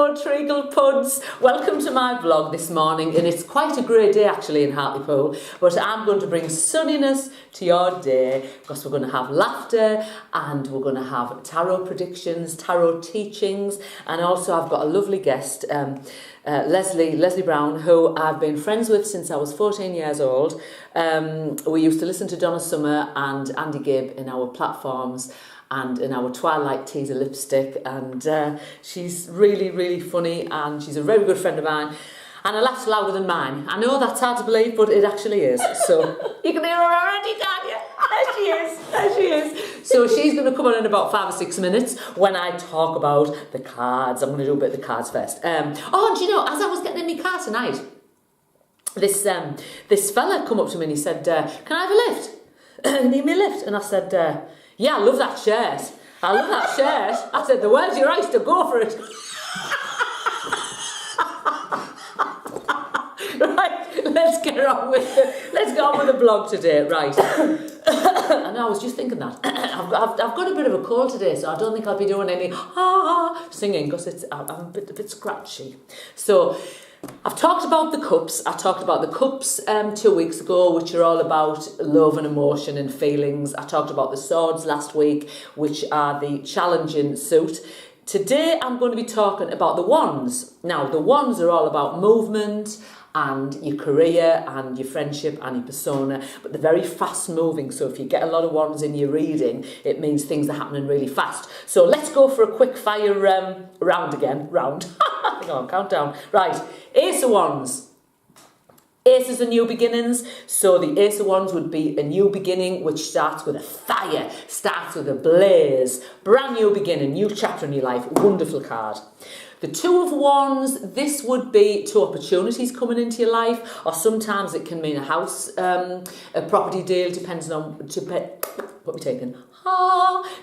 Hello, Treacle Puds. Welcome to my vlog this morning, and it's quite a great day actually in Hartlepool, but I'm going to bring sunniness to your day because we're going to have laughter and we're going to have tarot predictions, tarot teachings, and also I've got a lovely guest, Lesley Brown, who I've been friends with since I was 14 years old. We used to listen to Donna Summer and Andy Gibb in our platforms and in our Twilight Teaser lipstick, and she's really funny, and she's a very good friend of mine, and her laugh's louder than mine. I know that's hard to believe, but it actually is. So you can hear her already, can't you? There she is. So she's going to come on in about 5 or 6 minutes when I talk about the cards. I'm going to do a bit of the cards first. Oh, and you know, as I was getting in my car tonight, this fella come up to me and he said, "Can I have a lift? Need me a lift?" And I said, "Yeah, I love that shirt. I love that shirt." I said, "The world's your oyster, go for it." Right, let's get on with the vlog today. Right, and I was just thinking that I've got a bit of a cold today, so I don't think I'll be doing any singing because I'm a bit scratchy. So I've talked about the cups. I talked about the cups 2 weeks ago, which are all about love and emotion and feelings. I talked about the swords last week, which are the challenging suit. Today I'm going to be talking about the wands. Now, the wands are all about movement and your career and your friendship and your persona, but they're very fast moving. So if you get a lot of wands in your reading, it means things are happening really fast. So let's go for a quick fire round. Hang on, countdown. Right, Ace of Wands. Aces are new beginnings, so the Ace of Wands would be a new beginning which starts with a fire, starts with a blaze, brand new beginning, new chapter in your life. Wonderful card. The Two of Wands, this would be two opportunities coming into your life, or sometimes it can mean a house, a property deal, depending on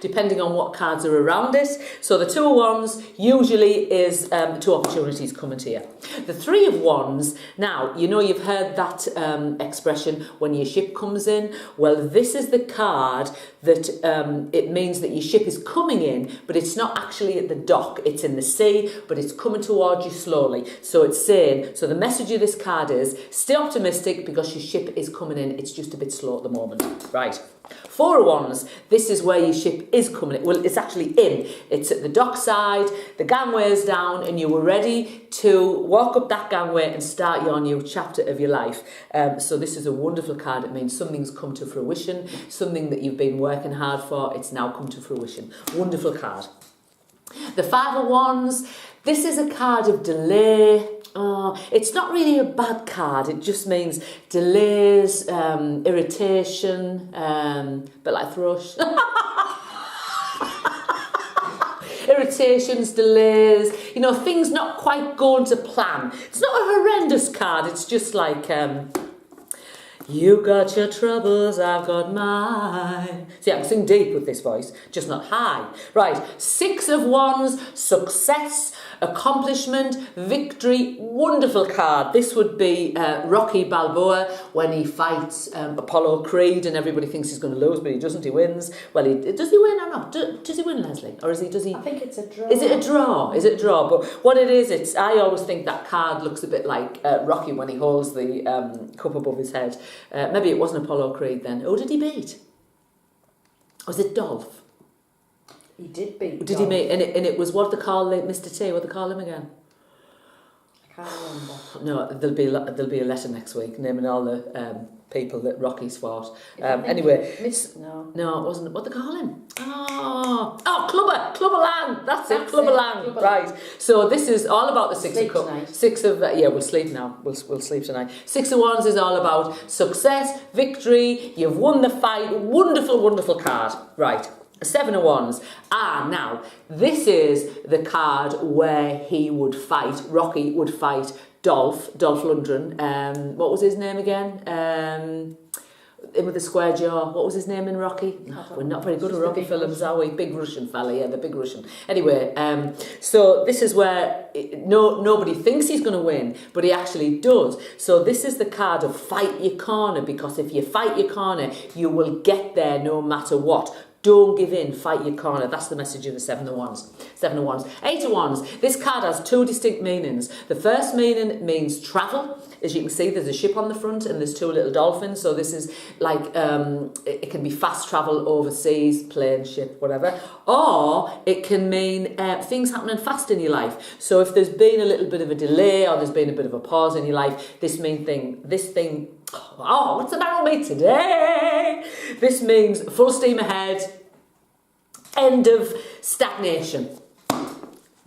depending on what cards are around it. So the Two of Wands usually is two opportunities coming to you. The Three of Wands, now, you know you've heard that expression, when your ship comes in. Well, this is the card that it means that your ship is coming in, but it's not actually at the dock, it's in the sea, but it's coming towards you slowly. So it's saying, so the message of this card is, stay optimistic because your ship is coming in, it's just a bit slow at the moment. Right. Four of Wands, this is where your ship is coming in. Well, it's actually in. It's at the dock side, the gangway is down, and you were ready to walk up that gangway and start your new chapter of your life. So this is a wonderful card. It means something's come to fruition, something that you've been working hard for, it's now come to fruition. Wonderful card. The Five of Wands, this is a card of delay. It's not really a bad card, it just means delays, irritation, but like thrush. Irritations, delays, you know, things not quite going to plan. It's not a horrendous card, it's just like, you got your troubles, I've got mine. See, I can sing deep with this voice, just not high. Right, Six of Wands, success, accomplishment, victory, wonderful card. This would be Rocky Balboa when he fights Apollo Creed, and everybody thinks he's going to lose, but he doesn't, he wins. Well, does he win or not? Does he win, Lesley? Or does he? I think it's a draw. Is it a draw? Is it a draw? But what it is, I always think that card looks a bit like Rocky when he holds the cup above his head. Maybe it wasn't Apollo Creed then. Who did he beat? Was it Dolph? He did beat Did Dolph. he beat? And it was what they call Mr. T. What they call him again? I can't remember. No, there'll be a letter next week naming all the people that Rocky's fought. Anyway, no, it wasn't. What they call him? Clubber Lang. That's it, Clubber Lang. Right. So this is all about the Six of Cups. We'll sleep now. We'll sleep tonight. Six of Wands is all about success, victory. You've won the fight. Wonderful card. Right. Seven of Wands. Now, this is the card where he would fight, Rocky would fight Dolph Lundgren. What was his name again? Him with the square jaw. What was his name in Rocky? We're not very good at Rocky films, are we? Big Russian fella, yeah, the big Russian. Anyway, so this is where nobody thinks he's going to win, but he actually does. So this is the card of fight your corner, because if you fight your corner, you will get there no matter what. Don't give in, fight your corner. That's the message of the Seven of Wands. Seven of Wands. Eight of Wands. This card has two distinct meanings. The first meaning means travel. As you can see, there's a ship on the front and there's two little dolphins. So this is like, it can be fast travel overseas, plane, ship, whatever. Or it can mean things happening fast in your life. So if there's been a little bit of a delay or there's been a bit of a pause in your life, this thing, oh, what's the matter with me today? This means full steam ahead, end of stagnation.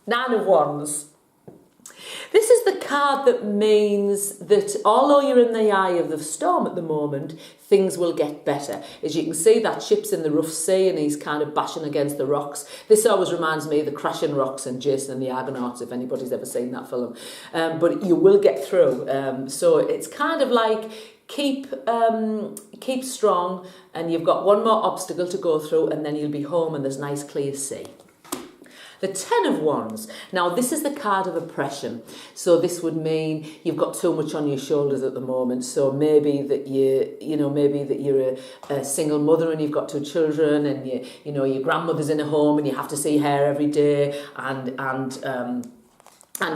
Nine of Wands. This is the card that means that although you're in the eye of the storm at the moment, things will get better. As you can see, that ship's in the rough sea and he's kind of bashing against the rocks. This always reminds me of the Crashing Rocks and Jason and the Argonauts, if anybody's ever seen that film. But you will get through. So it's kind of like keep strong, and you've got one more obstacle to go through, and then you'll be home and there's nice clear sea. The Ten of Wands. Now, this is the card of oppression. So this would mean you've got too much on your shoulders at the moment. So maybe that you're a single mother and you've got two children, and your grandmother's in a home and you have to see her every day, and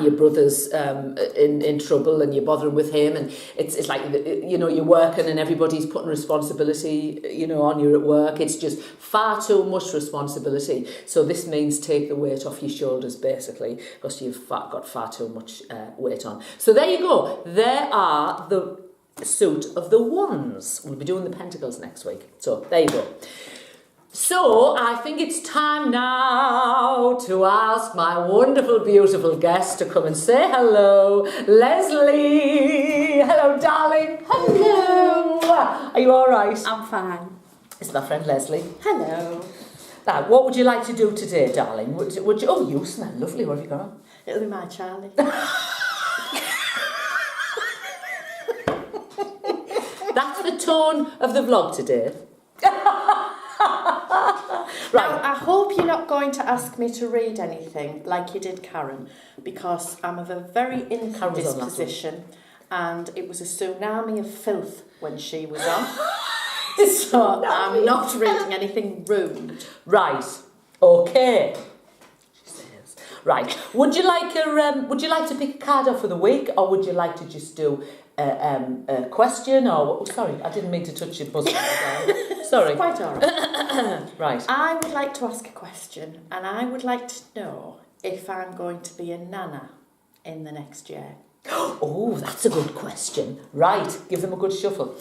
your brother's in trouble and you're bothering with him, and it's like, you're working and everybody's putting responsibility, on you at work. It's just far too much responsibility. So this means take the weight off your shoulders, basically, because you've got far too much weight on. So there you go. There are the suit of the Wands. We'll be doing the Pentacles next week. So there you go. So I think it's time now to ask my wonderful, beautiful guest to come and say hello. Lesley! Hello, darling. Hello. Are you all right? I'm fine. It's my friend Lesley. Hello. Now, what would you like to do today, darling? Would you? Oh, you smell lovely. What have you got on? It'll be my Charlie. That's the tone of the vlog today. Right. Now, I hope you're not going to ask me to read anything like you did Karen, because I'm of a very infant disposition, and it was a tsunami of filth when she was on. So I'm not reading anything rude. Right. Okay. She says. Right. Would you like to pick a card up for the week, or would you like to just do a question, or sorry, I didn't mean to touch your bosom. Sorry. Quite all right. Right. I would like to ask a question, and I would like to know if I'm going to be a nana in the next year. Oh, that's a good question. Right, give them a good shuffle.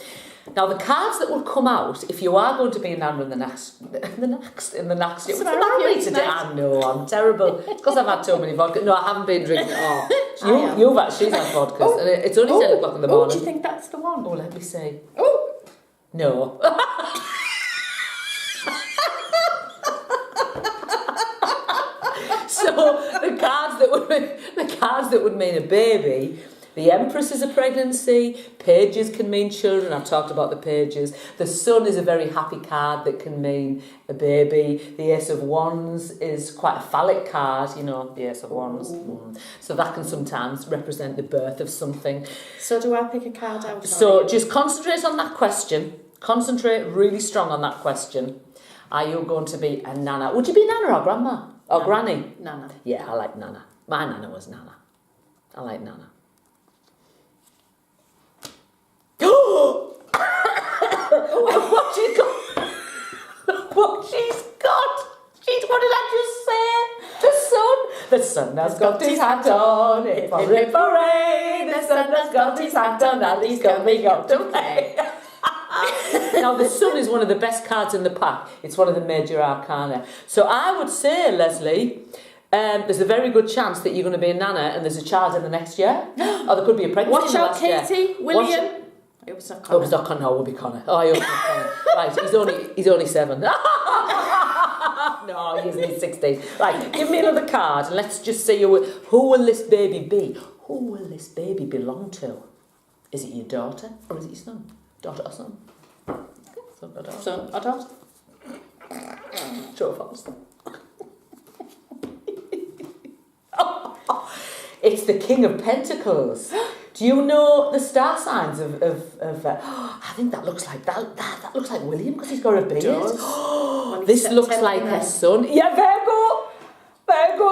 Now, the cards that will come out, if you are going to be a nana in the next year. What's the matter with me today? I know, I'm terrible. It's because I've had too many vodka. No, I haven't been drinking it all. She's had vodkas, and it's only 10 o'clock in the morning. Do you think that's the one? Oh, let me see. Oh, no. So the cards that would mean a baby. The Empress is a pregnancy. Pages can mean children. I've talked about the pages. The Sun is a very happy card that can mean a baby. The Ace of Wands is quite a phallic card, the Ace of Wands. So that can sometimes represent the birth of something. So do I pick a card out? So just concentrate on that question. Concentrate really strong on that question. Are you going to be a nana? Would you be a nana or grandma? Or granny? Nana. Yeah, I like nana. My nana was nana. I like nana. What she's got? What she's got? What did I just say? The sun has got his hat on. If for rain, the sun has got his hat on, and he's coming up to play. Now, the Sun is one of the best cards in the pack. It's one of the major arcana. So I would say, Lesley, there's a very good chance that you're going to be a nana and there's a child in the next year. Or there could be a pregnancy Watch in the out, last Katie, year. William. It was not Connor. Oh, it was not Connor. No, it will be Connor. Oh, it was not Connor. Right, he's only 7. No, he's 16. Right, give me another card and let's just see who will this baby be? Who will this baby belong to? Is it your daughter or is it your son? Daughter or son? Son or daughter? Son or daughter? True or false? It's the King of Pentacles. Do you know the star signs of I think that looks like William because he's got a beard. Well, only This looks September like now. her son. Yeah, Virgo.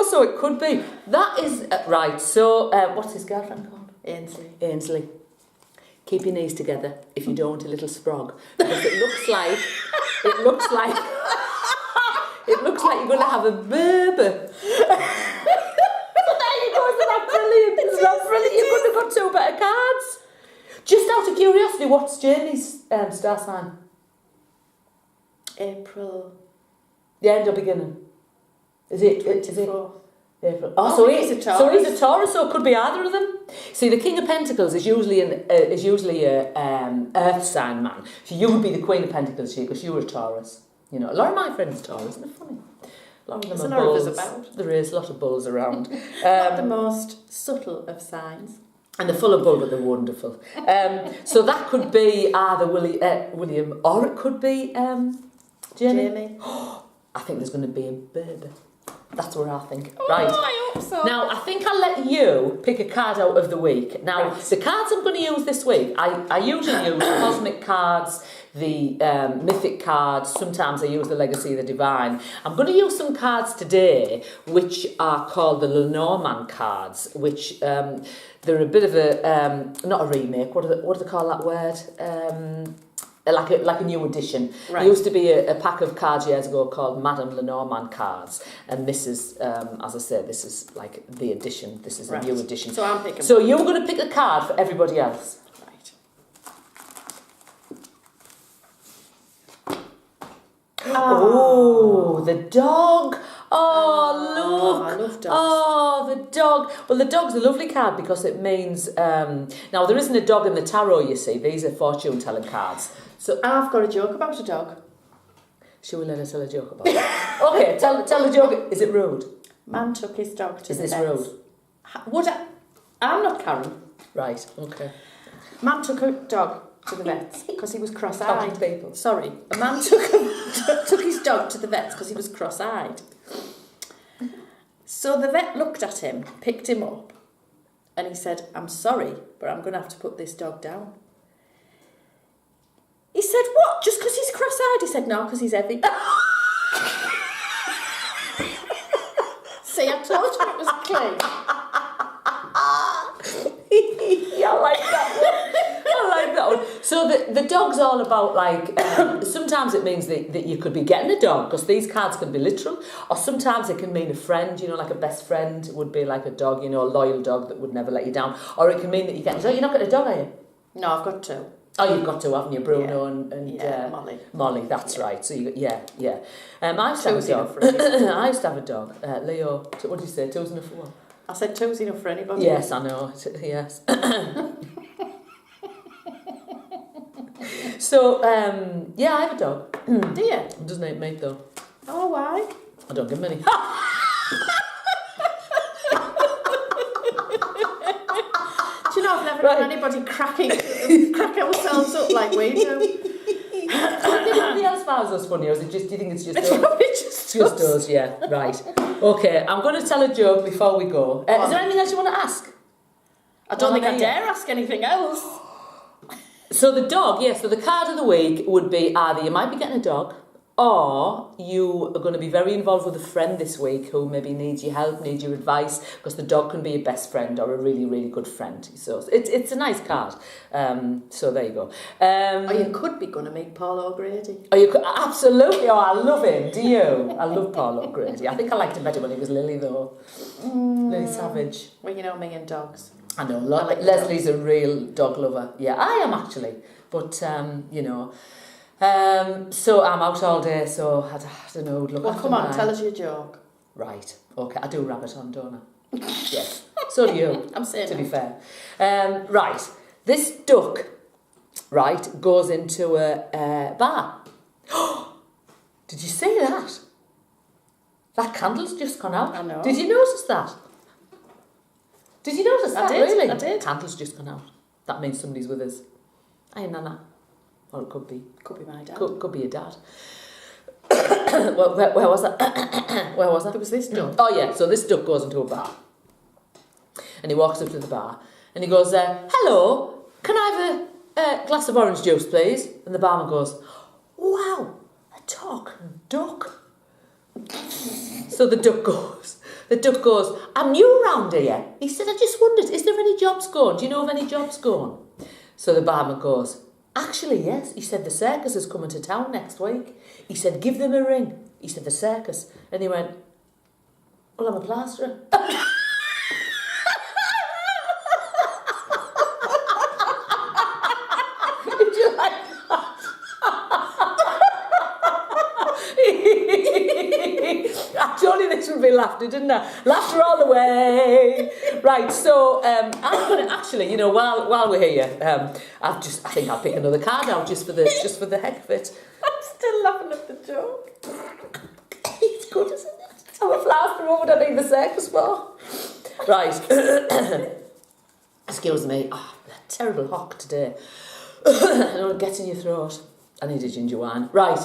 So it could be. That is right. So what's his girlfriend called? Ainsley. Keep your knees together if you don't want a little sprog, because it looks like you're going to have a baby. There you go. Isn't that brilliant? Isn't that brilliant? You couldn't have got two better cards. Just out of curiosity, what's Jamie's star sign? April. The end or beginning? Is it? 24. April. Oh, so he's a Taurus. So he's a Taurus. So it could be either of them. See, the King of Pentacles is usually a Earth sign man. So you would be the Queen of Pentacles, because you were a Taurus. You know, a lot of my friends are Taurus. Isn't it funny? A lot of them There's are a lot bulls. of us about. There is a lot of bulls around. Not the most subtle of signs. And they're full of bull, but they're wonderful. So that could be either William, or it could be Jamie. I think there's going to be a baby. That's what I think. Oh, right. I hope so. Now, I think I'll let you pick a card out of the week. Now, the cards I'm going to use this week, I usually use cosmic cards, the mythic cards. Sometimes I use the Legacy of the Divine. I'm going to use some cards today, which are called the Lenormand cards, which they're a bit of a, not a remake, what do they call that word? Like a new edition. Right. There used to be a pack of cards years ago called Madame Lenormand cards, and this is, as I said, this is like the edition. This is a new edition. So I'm picking. So you're going to pick a card for everybody else. Right. Oh, the dog. Oh, look. I love dogs. Oh, the dog. Well, the dog's a lovely card because it means... now, there isn't a dog in the tarot, you see. These are fortune-telling cards. So I've got a joke about a dog. Shall we let her tell a joke about it? Okay, tell the joke. Is it rude? Man took his dog to Is the this vet. rude? Would I? I'm not Karen. Right, okay. Man took a dog to the vets because he was cross-eyed. Talking to people. Sorry, a man took his dog to the vets because he was cross-eyed. So the vet looked at him, picked him up, and he said, "I'm sorry, but I'm going to have to put this dog down." He said, "What? Just because he's cross-eyed?" He said, "No, because he's heavy." See, I told you it was clean. Yeah, I like that one. So the dog's all about, like, sometimes it means that you could be getting a dog, because these cards can be literal, or sometimes it can mean a friend, you know, like a best friend would be like a dog, you know, a loyal dog that would never let you down, or it can mean that you're getting... So you're not getting a dog, are you? No, I've got two. Oh, you've got two, haven't you? Bruno and Molly. Molly, that's right. So you, yeah. I used to have a Two's dog. enough for me. I used to have a dog, Leo. What did you say? Two's enough for what? I said two's enough for anybody. Yes, I know. Yes. So, yeah, I have a dog. Do you? It doesn't eat meat, though. Oh, why? I don't give him any. Do you know, I've never known anybody crack ourselves up like we do. Do you think anybody else finds us funny, or is it just, do you think it's just It's us? probably just Just us, yeah. Right. Okay, I'm going to tell a joke before we go. Is there anything else you want to ask? I don't think I dare ask anything else. So the dog, yes, so the card of the week would be either you might be getting a dog, or you are going to be very involved with a friend this week who maybe needs your help, needs your advice, because the dog can be your best friend or a really, really good friend. So it's a nice card. So there you go. Or you could be going to meet Paul O'Grady. Oh, you could, absolutely. Oh, I love him. Do you? I love Paul O'Grady. I think I liked him better when he was Lily, though. Lily Savage. Well, you know me and dogs. I know. I like Lesley's a real dog lover. Yeah, I am actually. But, you know... so I'm out all day, so I don't know. Look Well, after come on, mine. tell us your joke. Right. Okay, I do rabbit on, don't I? Yes. So do you. I'm saying to be it. fair. Right. This duck, right, goes into a bar. Did you see that? That candle's just gone out. I know. Did you notice that? Did you notice that? did, Really? I did. Candle's just gone out. That means somebody's with us. Hey, Nana. Or it could be. Could be my dad. Could be your dad. Well, where was that? Where was that? There was this duck. Oh, yeah. So this duck goes into a bar. And he walks up to the bar. And he goes, hello, can I have a glass of orange juice, please? And the barman goes, wow, a duck. So the duck goes, I'm new round here. He said, I just wondered, is there any jobs going? Do you know of any jobs going? So the barman goes, actually, yes. He said, the circus is coming to town next week. He said, give them a ring. He said, the circus. And he went, well, I'm a plasterer. Did you like that? I told you this would be laughter, didn't I? Laughter all the way. Right, so I'm gonna actually, you know, while we're here, I think I'll pick another card out just for the heck of it. I'm still laughing at the joke. It's good, isn't it? I'm a plasterer. What would I need the circus for? Right. Excuse me. Oh, that terrible hock today. I know it gets in your throat. I need a ginger wine. Right.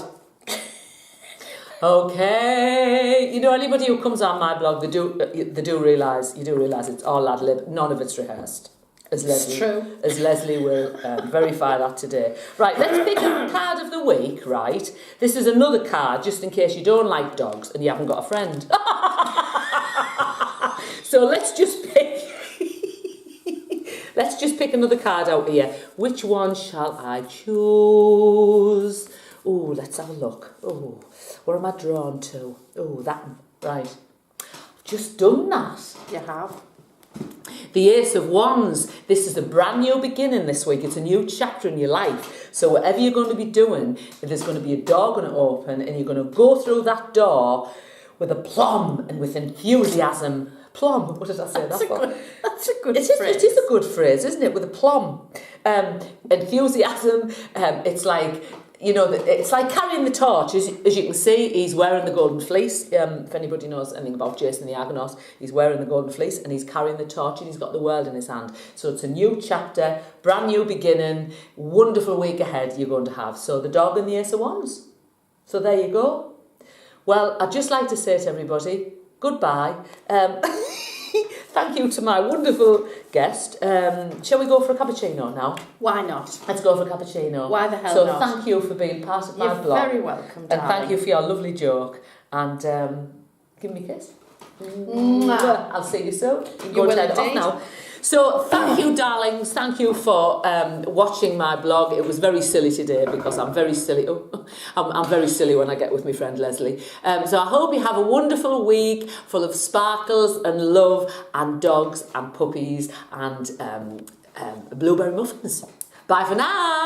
Okay. You know, anybody who comes on my blog, they do realise it's all ad lib. None of it's rehearsed. It's true. As Lesley will verify that today. Right, let's pick a card of the week, right? This is another card, just in case you don't like dogs and you haven't got a friend. So let's just pick another card out here. Which one shall I choose? Oh, let's have a look. Oh, what am I drawn to? Oh, that one. Right. I've just done that. You have. The Ace of Wands. This is a brand new beginning this week. It's a new chapter in your life. So whatever you're going to be doing, there's going to be a door going to open and you're going to go through that door with aplomb and with enthusiasm. Plum, what did I say? That's a good phrase. It is a good phrase, isn't it? With aplomb. Enthusiasm. It's like, you know, it's like carrying the torch. As you can see, he's wearing the golden fleece. If anybody knows anything about Jason the Argonauts, he's wearing the golden fleece and he's carrying the torch and he's got the world in his hand. So it's a new chapter, brand new beginning, wonderful week ahead you're going to have. So the dog and the Ace of Wands. So there you go. Well, I'd just like to say to everybody, goodbye. Thank you to my wonderful guest. Shall we go for a cappuccino now? Why not? Let's go for a cappuccino. Why the hell so not? Thank you for being part of my You're blog. very welcome, And thank you for your lovely joke. And give me a kiss. Mwah. I'll see you soon. You Go will turn it off indeed. now. So thank you, darlings. Thank you for watching my blog. It was very silly today because I'm very silly. Oh, I'm very silly when I get with my friend Lesley. So I hope you have a wonderful week full of sparkles and love and dogs and puppies and blueberry muffins. Bye for now.